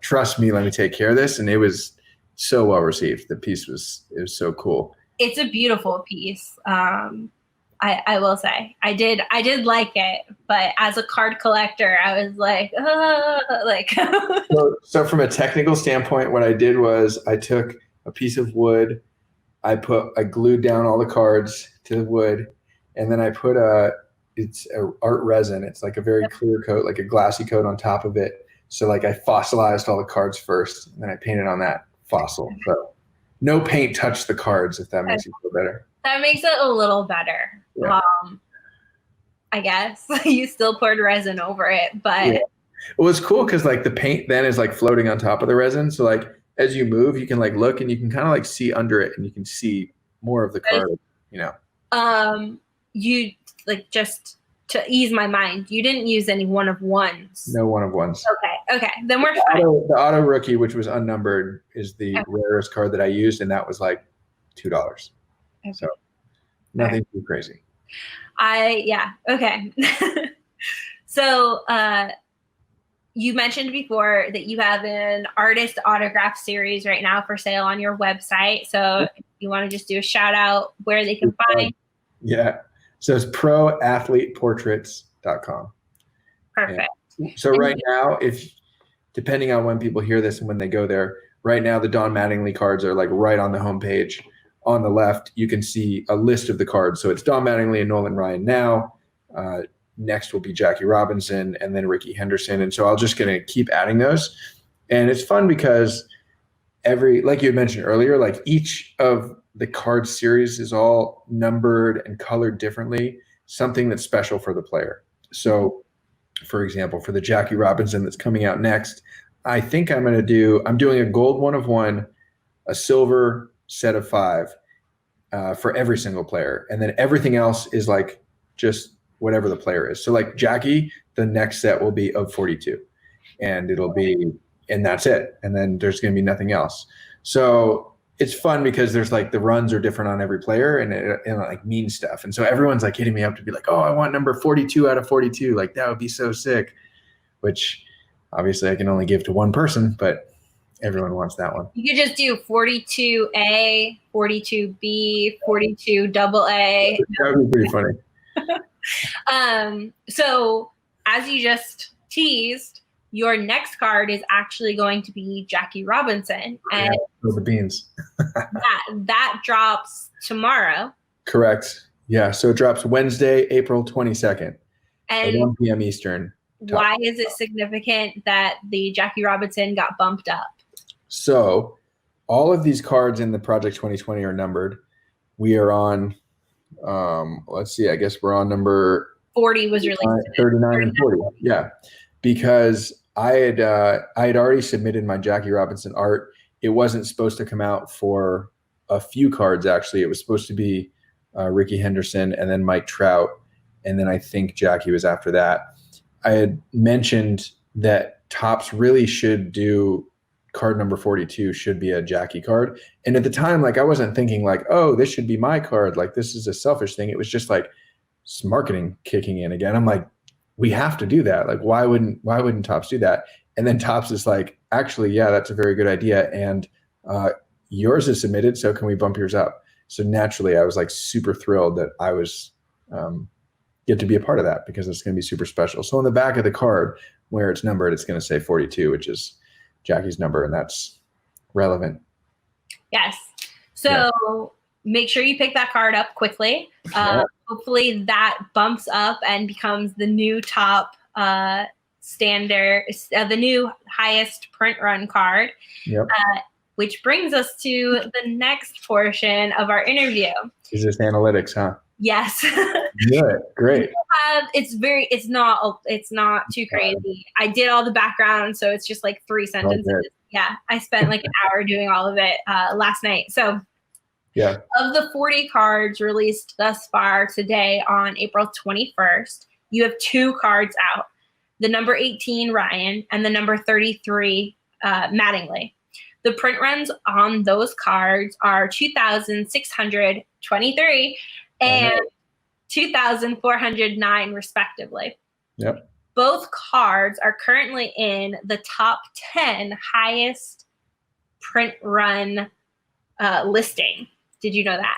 trust me. Let me take care of this. And it was so well received. The piece was so cool. It's a beautiful piece. I will say I did like it, but as a card collector, I was like, So from a technical standpoint, what I did was I took a piece of wood, I glued down all the cards to the wood, and then I put it's a art resin. It's like a very clear coat, like a glassy coat on top of it. So like I fossilized all the cards first, and then I painted on that fossil. So no paint touched the cards, if that makes you feel better. That makes it a little better. Yeah. I guess you still poured resin over it, but yeah. Well, it's cool because like the paint then is like floating on top of the resin. So like as you move, you can like look and you can kind of like see under it, and you can see more of the card. You like, just to ease my mind, you didn't use any one of ones. No one of ones. Okay, then we're fine. The auto rookie, which was unnumbered, is the rarest card that I used, and that was like $2. Okay. So nothing too crazy. Okay. So you mentioned before that you have an artist autograph series right now for sale on your website. So if you want to just do a shout out where they can find. Yeah. So it's proathleteportraits.com. Perfect. And so right now, depending on when people hear this and when they go there, right now the Don Mattingly cards are like right on the homepage. On the left, you can see a list of the cards. So it's Don Mattingly and Nolan Ryan now. Next will be Jackie Robinson and then Ricky Henderson. And so I'm just going to keep adding those. And it's fun because like you had mentioned earlier, like each of the card series is all numbered and colored differently, something that's special for the player. So for example, for the Jackie Robinson that's coming out next, I think I'm doing a gold 1 of 1, a silver set of 5, for every single player. And then everything else is like just whatever the player is. So like Jackie, the next set will be of 42 and and that's it. And then there's going to be nothing else. So it's fun because there's like the runs are different on every player and it like means stuff. And so everyone's like hitting me up to be like, oh, I want number 42 out of 42. Like that would be so sick, which obviously I can only give to one person, but everyone wants that one. You could just do 42A, 42B, 42 double A. That would be pretty funny. So as you just teased, your next card is actually going to be Jackie Robinson. And the beans. that drops tomorrow. Correct. Yeah. So it drops Wednesday, April 22nd at 1 p.m. Eastern. Why is it significant that the Jackie Robinson got bumped up? So all of these cards in the Project 2020 are numbered. We are on, let's see, I guess we're on number 40 was released. 39 and 40. Yeah. Because I had already submitted my Jackie Robinson art. It wasn't supposed to come out for a few cards, actually. It was supposed to be Ricky Henderson and then Mike Trout. And then I think Jackie was after that. I had mentioned that Topps really should do card number 42 should be a Jackie card. And at the time, like I wasn't thinking like, oh, this should be my card. Like this is a selfish thing. It was just like marketing kicking in again. I'm like, we have to do that. Like, why wouldn't Topps do that? And then Topps is like, actually, yeah, that's a very good idea. And yours is submitted. So can we bump yours up? So naturally I was like super thrilled that I was get to be a part of that because it's going to be super special. So on the back of the card where it's numbered, it's going to say 42, which is Jackie's number, and that's relevant. Yes. So make sure you pick that card up quickly. Hopefully that bumps up and becomes the new top standard, the new highest print run card. Yep. Which brings us to the next portion of our interview. Is this analytics, huh? Yes. Good. Great. It's not too crazy. I did all the background, so it's just like 3 sentences. Okay. Yeah. I spent like an hour doing all of it last night. So yeah. Of the 40 cards released thus far today on April 21st, you have 2 cards out. The number 18, Ryan, and the number 33, Mattingly. The print runs on those cards are 2,623 and 2,409 respectively. Yep. Both cards are currently in the top 10 highest print run listing. Did you know that?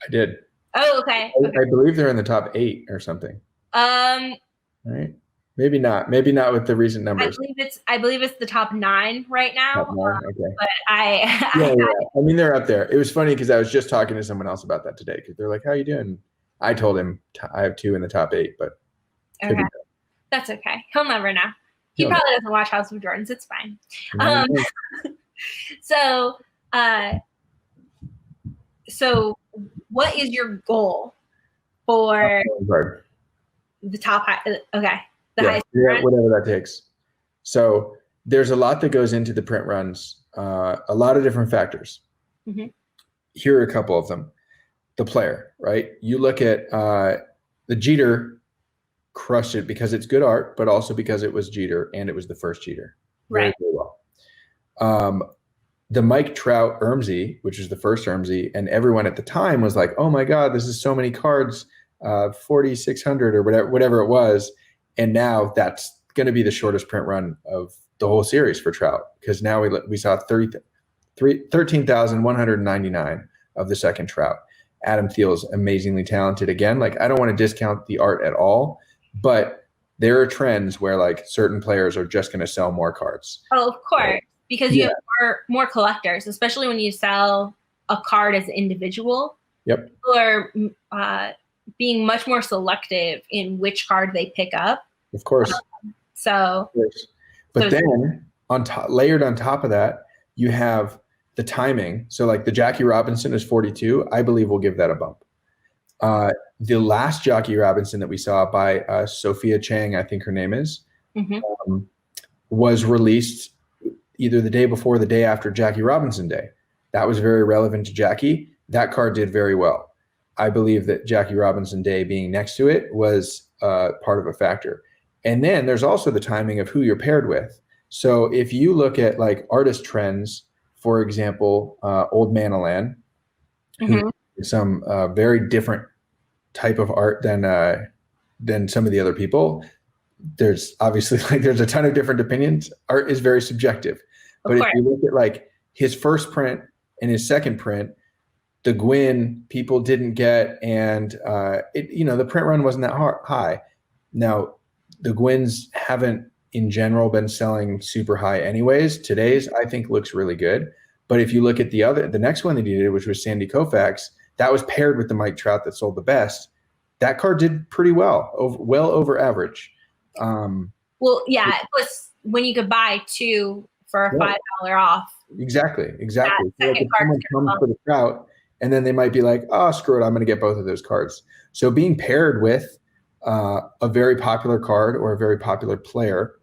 I did. Oh, okay. I believe they're in the top 8 or something. Right. Maybe not. Maybe not with the recent numbers. I believe it's the top 9 right now. Top 9, okay. But I mean, they're up there. It was funny because I was just talking to someone else about that today because they're like, "How you doing?" I told him I have 2 in the top 8, but okay. That's okay. He'll never know. He probably doesn't watch House of Jordans. It's fine. So what is your goal for the top high? Okay. Highest whatever that takes. So there's a lot that goes into the print runs, a lot of different factors. Mm-hmm. Here are a couple of them. The player, right? You look at the Jeter crushed it because it's good art, but also because it was Jeter and it was the first Jeter. Right. Very well. The Mike Trout Ermsey, which is the first Ermsey, and everyone at the time was like, oh my God, this is so many cards, 4,600 or whatever it was. And now that's going to be the shortest print run of the whole series for Trout because now we saw 13,199 of the second Trout. Adam Thiel's amazingly talented again. Like I don't want to discount the art at all, but there are trends where like certain players are just going to sell more cards. Oh, of course, because you have more collectors, especially when you sell a card as an individual. Yep. People are being much more selective in which card they pick up. Of course. Then layered on top of that, you have the timing. So like the Jackie Robinson is 42. I believe we'll give that a bump. The last Jackie Robinson that we saw by Sophia Chang, I think her name is, was released either the day before or the day after Jackie Robinson Day. That was very relevant to Jackie. that card did very well. I believe that Jackie Robinson Day being next to it was part of a factor. And then there's also the timing of who you're paired with. So if you look at like artist trends, for example, Old Man Alan, who is some very different type of art than some of the other people. There's obviously like there's a ton of different opinions. Art is very subjective. But if you look at like his first print and his second print, the Gwyn people didn't get, and the print run wasn't that high. Now, the Gwyns haven't in general been selling super high anyways. Today's I think looks really good. But if you look at the next one that he did, which was Sandy Koufax, that was paired with the Mike Trout that sold the best. That card did pretty well, well over average. Well, yeah, it was when you could buy two for a $5 off. Exactly. So like if someone comes for the Trout, and then they might be like, oh, screw it, I'm going to get both of those cards. So being paired with a very popular card or a very popular player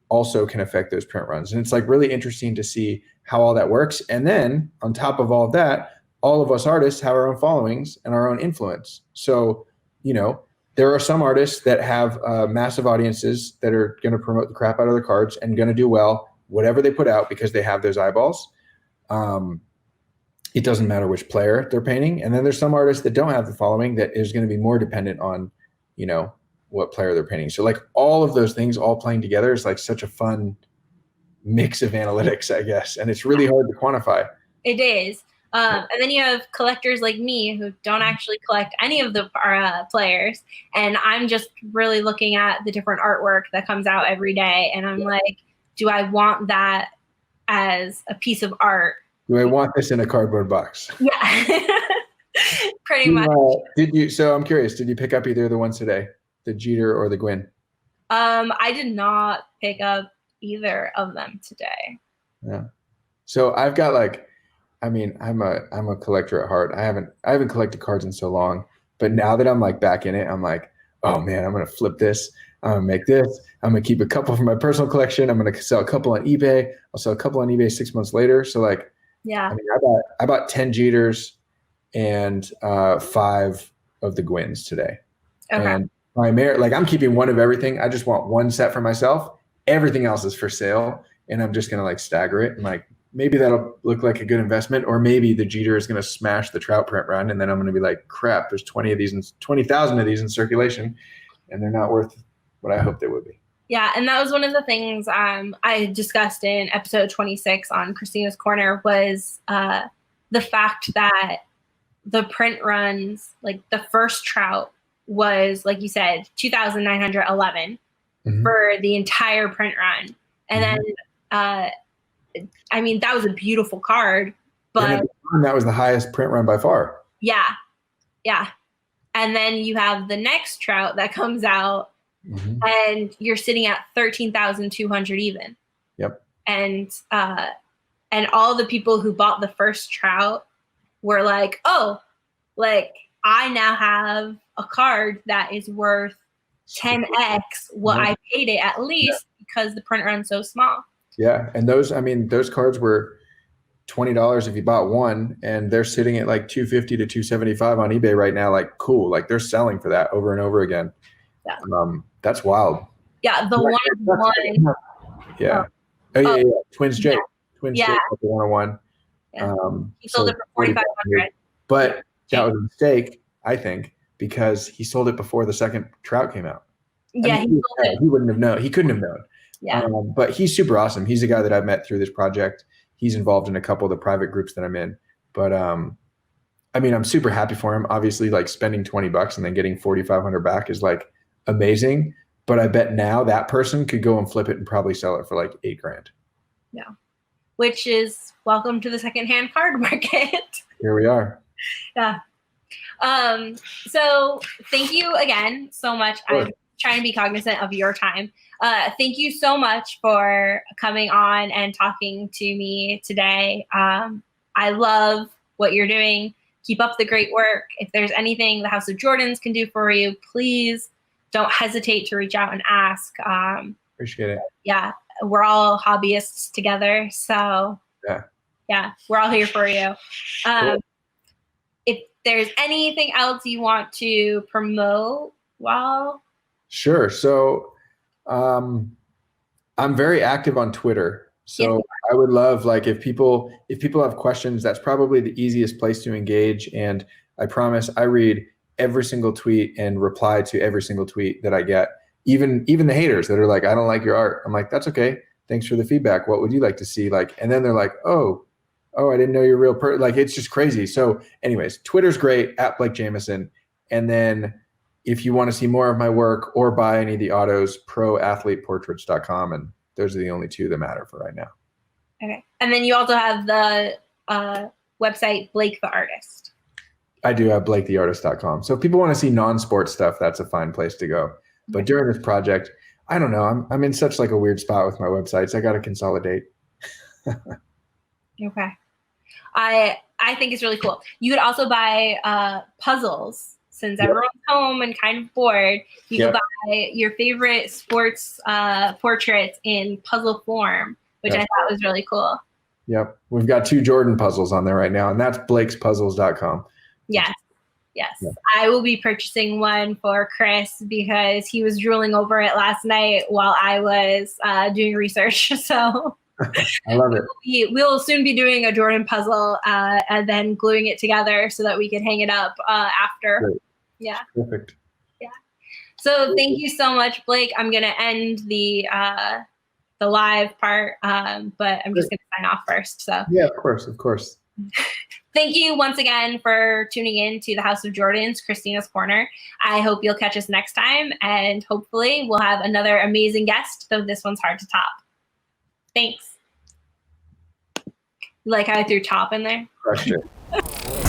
also can affect those print runs. And it's like really interesting to see how all that works. And then on top of all of that, all of us artists have our own followings and our own influence. So, there are some artists that have massive audiences that are going to promote the crap out of their cards and going to do well, whatever they put out, because they have those eyeballs. It doesn't matter which player they're painting. And then there's some artists that don't have the following that is going to be more dependent on, what player they're painting. So like all of those things all playing together is like such a fun mix of analytics, I guess. And it's really hard to quantify. It is. And then you have collectors like me who don't actually collect any of the players. And I'm just really looking at the different artwork that comes out every day. And I'm like, do I want that as a piece of art? Do I want this in a cardboard box? Yeah, pretty much. So I'm curious, did you pick up either of the ones today, the Jeter or the Gwyn? I did not pick up either of them today. Yeah. So I've got I'm a collector at heart. I haven't collected cards in so long, but now that I'm like back in it, I'm like, oh man, I'm gonna flip this. I'm gonna make this. I'm gonna keep a couple for my personal collection. I'm gonna sell a couple on eBay. I'll sell a couple on eBay 6 months later. So like, yeah, I bought 10 Jeters and 5 of the Gwyns today. Okay. And I'm keeping one of everything. I just want one set for myself. Everything else is for sale, and I'm just gonna like stagger it and like. Maybe that'll look like a good investment, or maybe the Jeter is going to smash the Trout print run, and then I'm going to be like, crap, there's 20,000 of these in circulation, and they're not worth what I hope they would be. Yeah, and that was one of the things I discussed in episode 26 on Kristina's Corner was the fact that the print runs, like the first Trout was, like you said, 2,911 for the entire print run. And then that was a beautiful card, but that was the highest print run by far. Yeah. And then you have the next Trout that comes out, and you're sitting at 13,200 even. Yep. And all the people who bought the first Trout were like, oh, like I now have a card that is worth 10x what I paid it at least because the print run's so small. Yeah, and those cards were $20 if you bought one, and they're sitting at like $250 to $275 on eBay right now. Like, cool, like they're selling for that over and over again. Yeah, that's wild. Yeah, the one. Yeah. Twins Jake. Twins Jake the 101. Yeah. He sold it for $4,500. But that was a mistake, I think, because he sold it before the second Trout came out. Yeah, he wouldn't have known. He couldn't have known. Yeah. But he's super awesome. He's a guy that I've met through this project. He's involved in a couple of the private groups that I'm in. But I'm super happy for him. Obviously, like spending $20 and then getting $4,500 back is like amazing. But I bet now that person could go and flip it and probably sell it for like $8,000. Yeah. Which is welcome to the secondhand card market. Here we are. Yeah. So thank you again so much. Sure. I'm trying to be cognizant of your time. Thank you so much for coming on and talking to me today. I love what you're doing. Keep up the great work. If there's anything the House of Jordans can do for you, please don't hesitate to reach out and ask. Appreciate it. Yeah, we're all hobbyists together. So yeah, we're all here for you. Cool. there's anything else you want to promote while. Sure. So I'm very active on Twitter. So Yes. I would love, like, if people have questions, that's probably the easiest place to engage. And I promise I read every single tweet and reply to every single tweet that I get. Even the haters that are like, I don't like your art. I'm like, that's okay. Thanks for the feedback. What would you like to see? Like, and then they're like, oh, I didn't know you're a real person. Like, it's just crazy. So anyways, Twitter's great, at Blake Jamieson. And then if you want to see more of my work or buy any of the autos, proathleteportraits.com. And those are the only two that matter for right now. Okay. And then you also have the website, Blake the Artist. I do have blaketheartist.com. So if people want to see non-sports stuff, that's a fine place to go. But during this project, I don't know. I'm in such like a weird spot with my websites. I got to consolidate. Okay. I think it's really cool. You could also buy puzzles. Since everyone's home and kind of bored, you could buy your favorite sports portraits in puzzle form, which I thought was really cool. Yep. We've got 2 Jordan puzzles on there right now, and that's blakespuzzles.com. Yes. I will be purchasing one for Chris because he was drooling over it last night while I was doing research. So I love it. We'll soon be doing a Jordan puzzle and then gluing it together so that we can hang it up after. Great. Yeah. Perfect. Yeah. So thank you so much, Blake. I'm going to end the live part, but I'm just going to sign off first. So yeah, of course. Thank you once again for tuning in to the House of Jordans, Kristina's Corner. I hope you'll catch us next time, and hopefully we'll have another amazing guest, though this one's hard to top. Thanks. Like how I threw top in there? Crushed it.